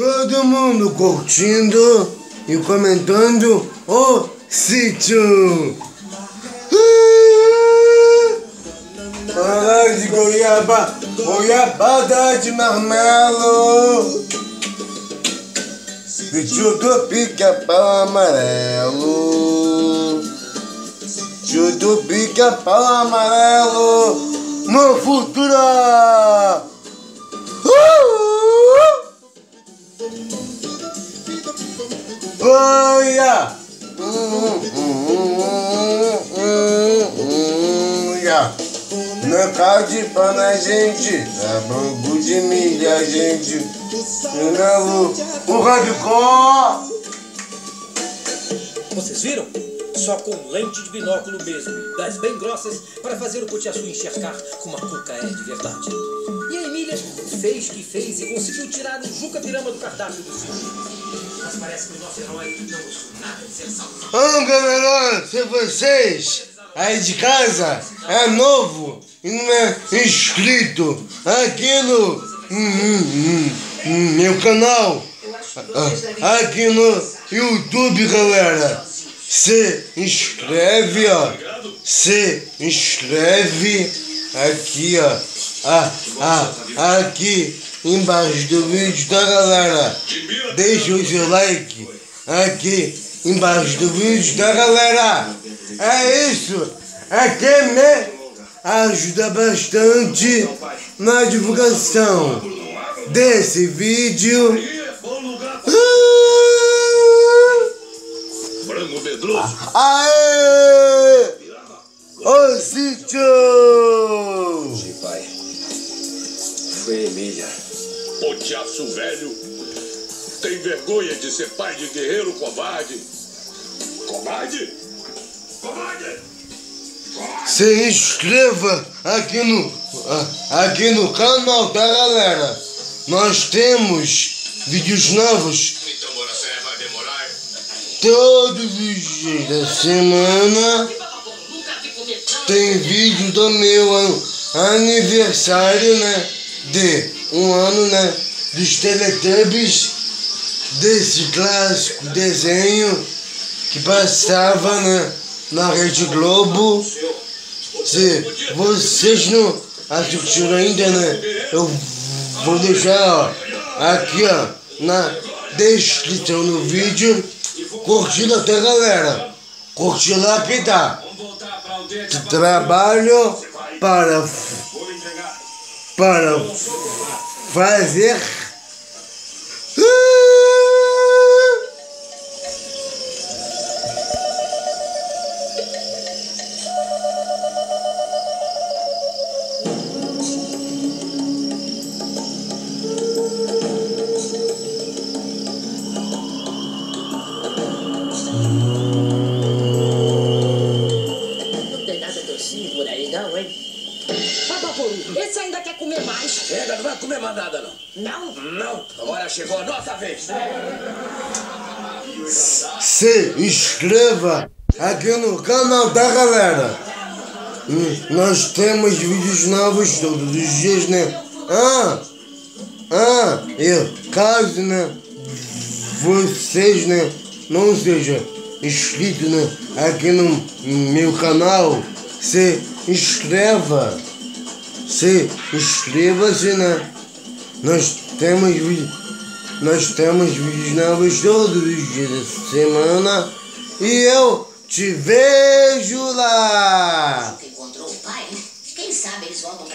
todo mundo curtindo e comentando o sítio. Olá de goiabada de marmelo, sítio do pica-pau amarelo, sítio do pica-pau amarelo no futuro. Olha! Não cabe pão na gente, é banco de milha, gente. O rabicó! Vocês viram? Só com lente de binóculo mesmo, das bem grossas, para fazer o Cutiaçu enxergar como a cuca é de verdade. E a Emília fez que fez e conseguiu tirar o Juca Pirama do cardápio do sítio. Mas parece que o nosso herói não gostou nada de ser salvo. Galera, se vocês aí de casa é novo e não é inscrito aqui no meu canal, aqui no YouTube, galera, se inscreve, ó, se inscreve aqui, ó, aqui embaixo do vídeo, tá, galera? Deixa o seu like aqui embaixo do vídeo, tá, galera? É isso, aqui me ajuda bastante na divulgação desse vídeo. Aê! O sítio! Pai, foi Emília. Cutiaçu velho, tem vergonha de ser pai de guerreiro covarde? Covarde? Covarde! Se inscreva aqui no canal, tá, galera? Nós temos vídeos novos todos os dias da semana. Tem vídeo do meu aniversário, né? De um ano, né? Dos Teletubbies, desse clássico desenho que passava, né, na Rede Globo. Se vocês não assistiram ainda, né, eu vou deixar, ó, aqui, ó, na descrição do vídeo. Curtindo até, galera. Curtir lá que tá. Trabalho para fazer. Por aí não, hein? Papaporu, esse ainda quer comer mais. Chega, não vai comer mais nada, não. Não? Não, agora chegou a nossa vez. Se inscreva aqui no canal, tá, galera? Nós temos vídeos novos todos os dias, né? Caso, né, vocês, né, não sejam inscritos, né, aqui no meu canal, se inscreva-se, né? Nós temos vídeos novos todos os dias da semana e eu te vejo lá. Encontrou o pai? Quem sabe eles voltam